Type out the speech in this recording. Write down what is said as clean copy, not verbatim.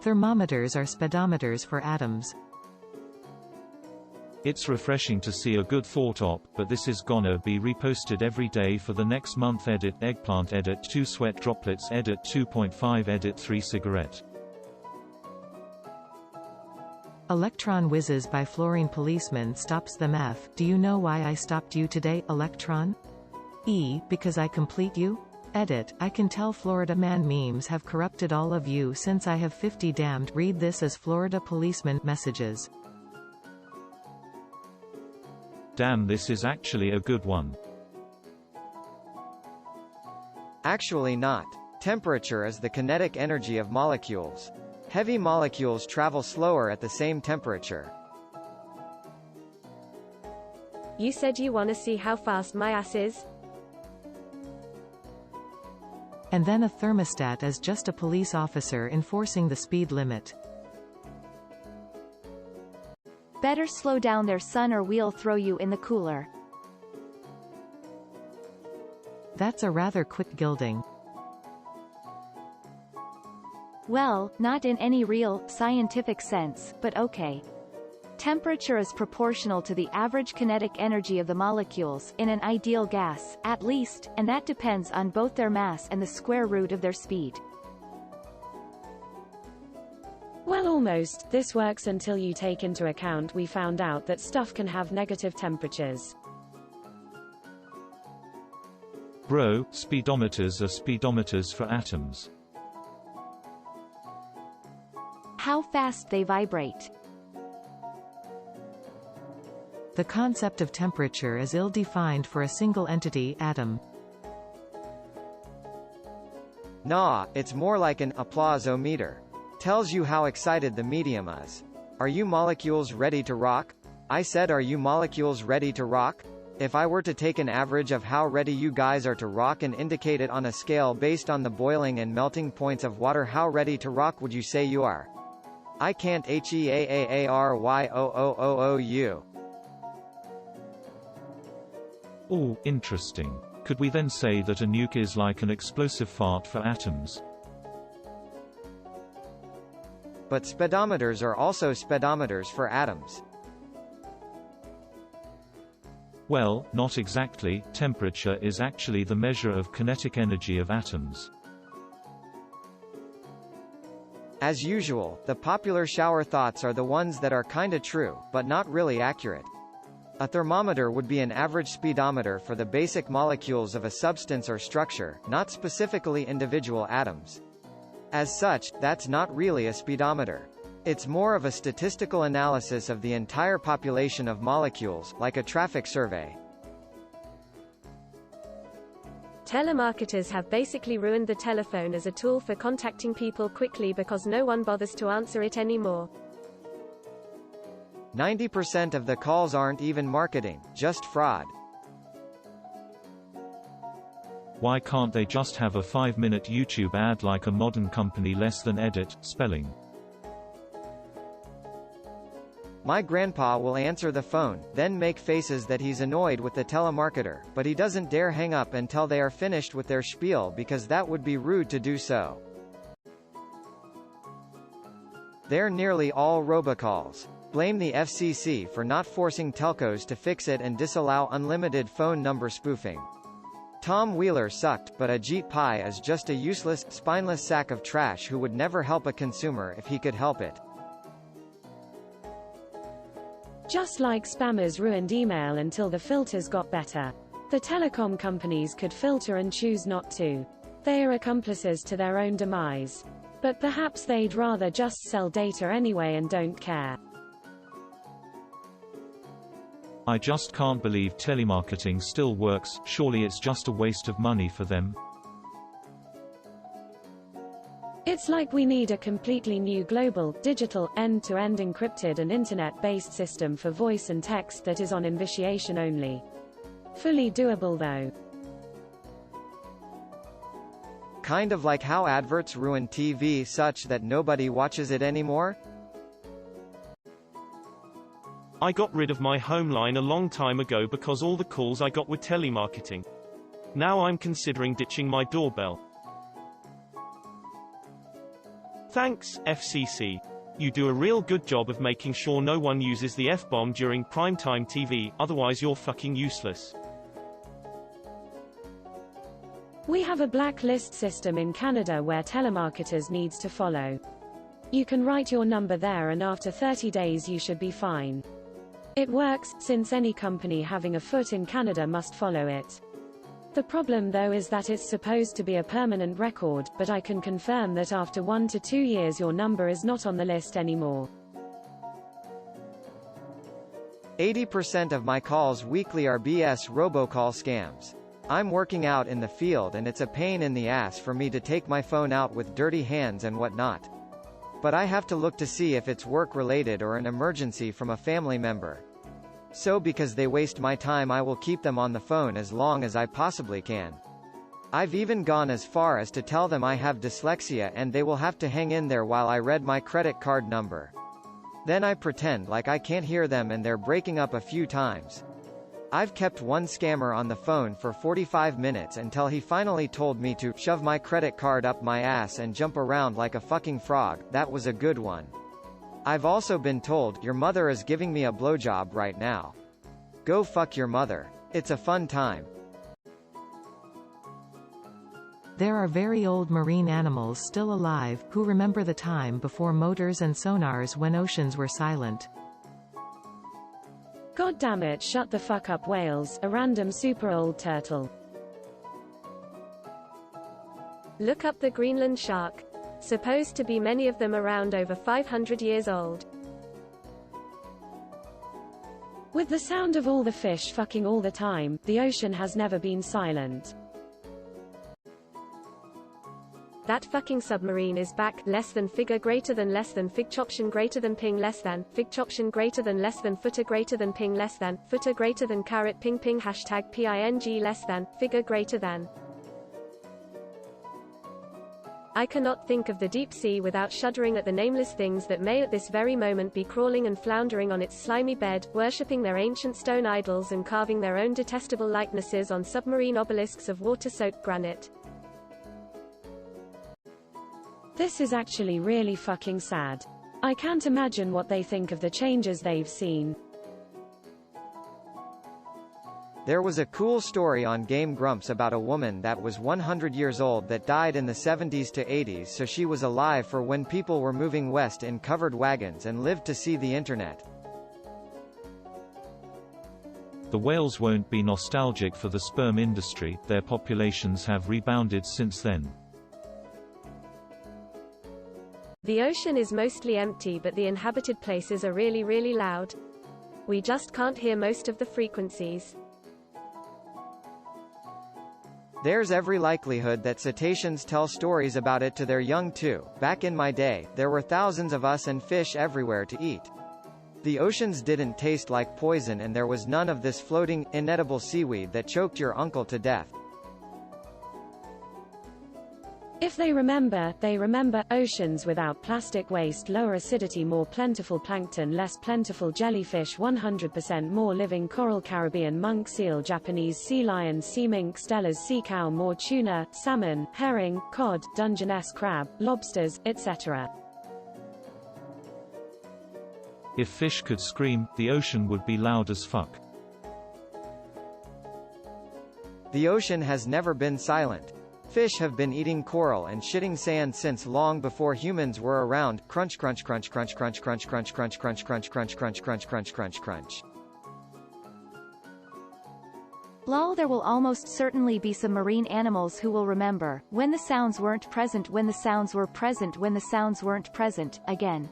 Thermometers are speedometers for atoms. It's refreshing to see a good thought op, but this is gonna be reposted every day for the next month. Edit eggplant, edit 2 sweat droplets, edit 2.5, edit 3 cigarette. Electron whizzes by fluorine policeman stops them. F. Do you know why I stopped you today, Electron? E. Because I complete you? Edit. I can tell Florida man memes have corrupted all of you since I have 50 damned. Read this as Florida policeman messages. Damn, this is actually a good one. Actually not. Temperature is the kinetic energy of molecules. Heavy molecules travel slower at the same temperature. You said you want to see how fast my ass is? And then a thermostat is just a police officer enforcing the speed limit. Better slow down there, son, or we'll throw you in the cooler. That's a rather quick gilding. Well, not in any real, scientific sense, but okay. Temperature is proportional to the average kinetic energy of the molecules, in an ideal gas, at least, and that depends on both their mass and the square root of their speed. Well, almost. This works until you take into account we found out that stuff can have negative temperatures. Bro, speedometers are speedometers for atoms. How fast they vibrate. The concept of temperature is ill-defined for a single entity, atom. Nah, it's more like an applause-o-meter. Tells you how excited the medium is. Are you molecules ready to rock? I said, are you molecules ready to rock? If I were to take an average of how ready you guys are to rock and indicate it on a scale based on the boiling and melting points of water, how ready to rock would you say you are? I can't. HEAAARYOOOOU. Oh, interesting. Could we then say that a nuke is like an explosive fart for atoms? But speedometers are also speedometers for atoms. Well, not exactly. Temperature is actually the measure of kinetic energy of atoms. As usual, the popular shower thoughts are the ones that are kinda true, but not really accurate. A thermometer would be an average speedometer for the basic molecules of a substance or structure, not specifically individual atoms. As such, that's not really a speedometer. It's more of a statistical analysis of the entire population of molecules, like a traffic survey. Telemarketers have basically ruined the telephone as a tool for contacting people quickly because no one bothers to answer it anymore. 90% of the calls aren't even marketing, just fraud. Why can't they just have a 5-minute YouTube ad like a modern company? Less than edit, spelling. My grandpa will answer the phone, then make faces that he's annoyed with the telemarketer, but he doesn't dare hang up until they are finished with their spiel because that would be rude to do so. They're nearly all robocalls. Blame the FCC for not forcing telcos to fix it and disallow unlimited phone number spoofing. Tom Wheeler sucked, but Ajit Pai is just a useless, spineless sack of trash who would never help a consumer if he could help it. Just like spammers ruined email until the filters got better. The telecom companies could filter and choose not to. They are accomplices to their own demise. But perhaps they'd rather just sell data anyway and don't care. I just can't believe telemarketing still works. Surely it's just a waste of money for them. It's like we need a completely new global, digital, end-to-end encrypted and internet-based system for voice and text that is on initiation only. Fully doable though. Kind of like how adverts ruin TV such that nobody watches it anymore? I got rid of my home line a long time ago because all the calls I got were telemarketing. Now I'm considering ditching my doorbell. Thanks, FCC. You do a real good job of making sure no one uses the F-bomb during primetime TV, otherwise you're fucking useless. We have a blacklist system in Canada where telemarketers needs to follow. You can write your number there and after 30 days you should be fine. It works, since any company having a foot in Canada must follow it. The problem though is that it's supposed to be a permanent record, but I can confirm that after 1 to 2 years your number is not on the list anymore. 80% of my calls weekly are BS robocall scams. I'm working out in the field and it's a pain in the ass for me to take my phone out with dirty hands and whatnot. But I have to look to see if it's work-related or an emergency from a family member. So because they waste my time I will keep them on the phone as long as I possibly can. I've even gone as far as to tell them I have dyslexia and they will have to hang in there while I read my credit card number. Then I pretend like I can't hear them and they're breaking up a few times. I've kept one scammer on the phone for 45 minutes until he finally told me to shove my credit card up my ass and jump around like a fucking frog. That was a good one. I've also been told, your mother is giving me a blowjob right now. Go fuck your mother. It's a fun time. There are very old marine animals still alive, who remember the time before motors and sonars when oceans were silent. God damn it, shut the fuck up whales, a random super old turtle. Look up the Greenland shark. Supposed to be many of them around over 500 years old. With the sound of all the fish fucking all the time, the ocean has never been silent. That fucking submarine is back. Less than figure greater than less than figchoption greater than ping less than figchoption greater than less than footer greater than ping less than footer greater than caret ping ping hashtag ping less than figure greater than. I cannot think of the deep sea without shuddering at the nameless things that may at this very moment be crawling and floundering on its slimy bed, worshipping their ancient stone idols and carving their own detestable likenesses on submarine obelisks of water-soaked granite. This is actually really fucking sad. I can't imagine what they think of the changes they've seen. There was a cool story on Game Grumps about a woman that was 100 years old that died in the 70s to 80s, so she was alive for when people were moving west in covered wagons and lived to see the internet. The whales won't be nostalgic for the sperm industry, their populations have rebounded since then. The ocean is mostly empty but the inhabited places are really really loud. We just can't hear most of the frequencies. There's every likelihood that cetaceans tell stories about it to their young too. Back in my day, there were thousands of us and fish everywhere to eat. The oceans didn't taste like poison and there was none of this floating, inedible seaweed that choked your uncle to death. If they remember oceans without plastic waste, lower acidity, more plentiful plankton, less plentiful jellyfish, 100% more living coral, Caribbean monk seal, Japanese sea lion, sea mink, Stella's sea cow, more tuna, salmon, herring, cod, Dungeness crab, lobsters, etc. If fish could scream, the ocean would be loud as fuck. The ocean has never been silent. Fish have been eating coral and shitting sand since long before humans were around. Crunch crunch crunch crunch crunch crunch crunch crunch crunch crunch crunch crunch crunch crunch crunch crunch. Lol, there will almost certainly be some marine animals who will remember when the sounds weren't present, when the sounds were present, when the sounds weren't present, again.